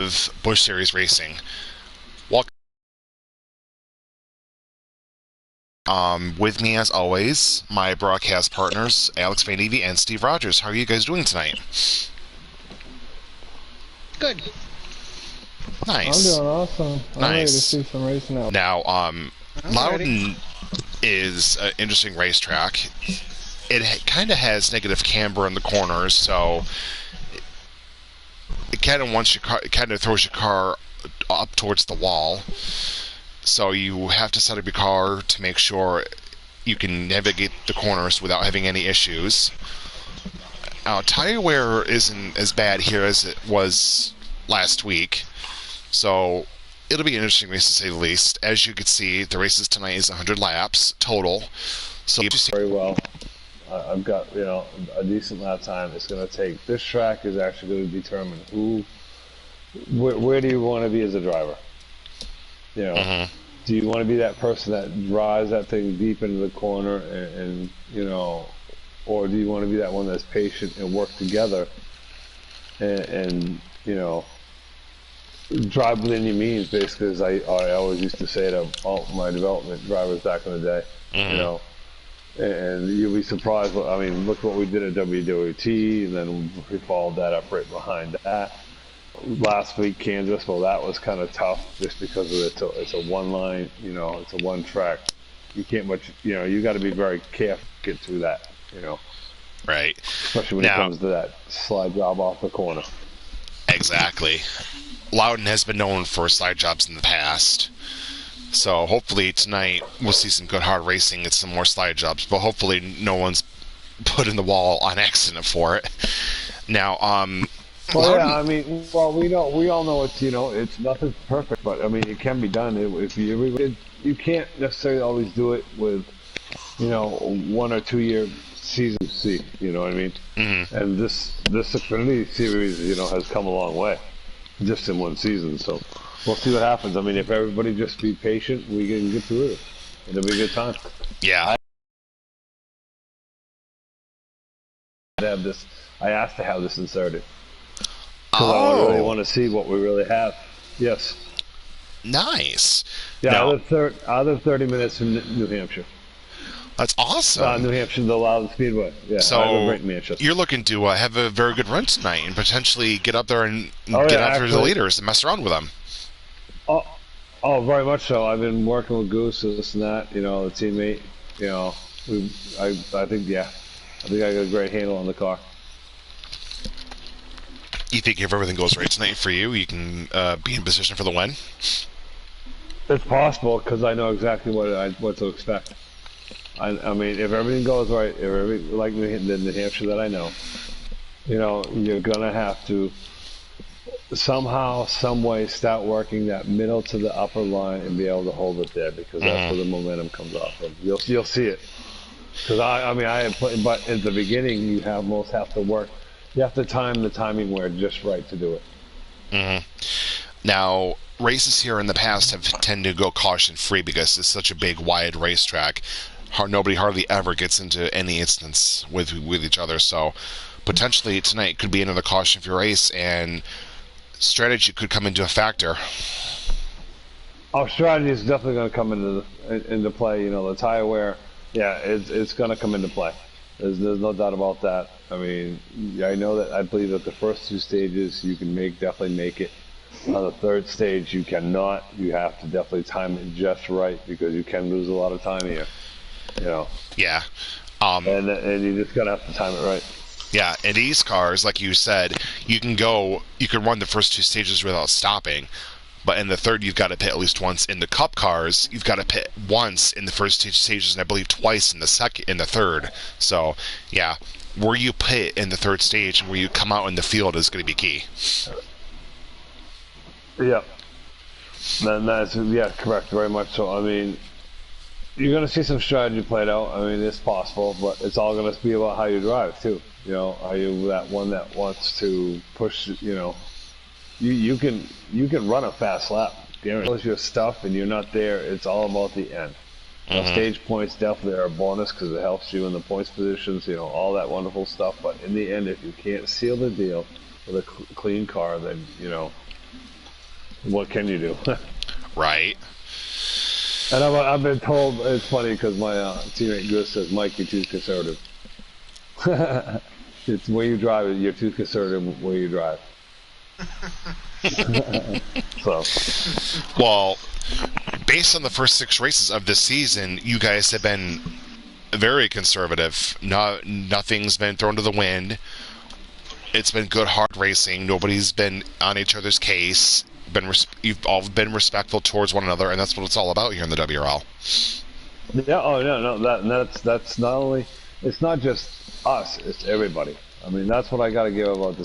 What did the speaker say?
of Busch Series Racing. Welcome. With me, as always, my broadcast partners, Alex Van Evie and Steve Rogers. How are you guys doing tonight? Good. I'm doing Nice. awesome. I'm ready to Nice. see some racing out. Now, I'm ready. Loudon is an interesting racetrack. It kind of has negative camber in the corners, so it kind of wants your car, it kind of throws your car up towards the wall. So you have to set up your car to make sure you can navigate the corners without having any issues. Tire wear isn't as bad here as it was last week, so it'll be an interesting race to say the least. As you can see, the races tonight is 100 laps total. So you see, Very well. I've got a decent lap time. It's going to take. This track is actually going to determine where do you want to be as a driver. Do you want to be that person that drives that thing deep into the corner and or do you want to be that one that's patient and work together and drive within your means, basically, as I always used to say to all my development drivers back in the day, and you'll be surprised. I mean, look what we did at WWT, and then we followed that up right behind that. Last week, Kansas, well, that was kind of tough just because of it's a one line, it's a one track. You can't much, you got to be very careful to get through that, right especially when it now, comes to that slide job off the corner. exactly. Loudon has been known for slide jobs in the past. So hopefully tonight we'll see some good hard racing and some more slide jobs, but hopefully no one's put in the wall on accident for it. Now, Well, Loudon, yeah, I mean, well, we all know it's nothing's perfect, but I mean, it can be done. If you can't necessarily always do it with, 1 or 2 year seasons. See, you know what I mean? And this Xfinity series, has come a long way, just in one season. So we'll see what happens. I mean, if everybody just be patient, we can get through it. It'll be a good time. yeah, I asked to have this inserted because I really oh, want to see what we really have. Yes. nice. Yeah, Now, other 30 minutes from New Hampshire. that's awesome. New Hampshire, the Loudon Speedway. Yeah, I live So right in Manchester. you're looking to have a very good run tonight and potentially get up there and Oh get yeah, after the actually, leaders and mess around with them. oh, oh, very much so. I've been working with Goose, this and that. The teammate. You know, I think, yeah, I think I got a great handle on the car. You think if everything goes right tonight for you, you can be in position for the win? It's possible because I know exactly what to expect. I mean, if everything goes right, if everything like the New Hampshire that I know, you're gonna have to somehow, some way, start working that middle to the upper line and be able to hold it there because that's where the momentum comes off of. You'll see it. Because I mean, I had put, but at the beginning, you most have to work. You have to time the timing where just right to do it. Now, races here in the past have tended to go caution free because it's such a big, wide racetrack. Nobody hardly ever gets into any instance with each other. So potentially tonight could be another caution free race, and strategy could come into a factor. Our strategy is definitely going to come into play. The tire wear, yeah, it's going to come into play. There's no doubt about that. I mean, I know that I believe that the first two stages you can definitely make it. On the third stage, you cannot. You have to definitely time it just right because you can lose a lot of time here. You know, Yeah. Um, and you just gotta have to time it right. yeah, in these cars, like you said, you can run the first two stages without stopping, but in the third, you've got to pit at least once. In the Cup cars, you've got to pit once in the first two stages, and I believe twice in the third. So, yeah, where you pit in the third stage and where you come out in the field is going to be key. Yeah, then that's correct, very much so. I mean, you're gonna see some strategy played out. I mean, it's possible, but it's all gonna be about how you drive too. Are you that one that wants to push? You can run a fast lap. Guarantee your stuff, and you're not there. It's all about the end. Now, stage points definitely are a bonus because it helps you in the points positions. All that wonderful stuff. But in the end, if you can't seal the deal with a clean car, then what can you do? Right. And I've been told, it's funny because my teammate Gus says, Mike, you're too conservative. It's when you drive, you're too conservative when you drive. So. Well, based on the first 6 races of this season, you guys have been very conservative. Nothing's been thrown to the wind. It's been good, hard racing. Nobody's been on each other's case. You've all been respectful towards one another, and that's what it's all about here in the WRL. Yeah. Oh no. That's not only. It's not just us. It's everybody. I mean, that's what I got to give about this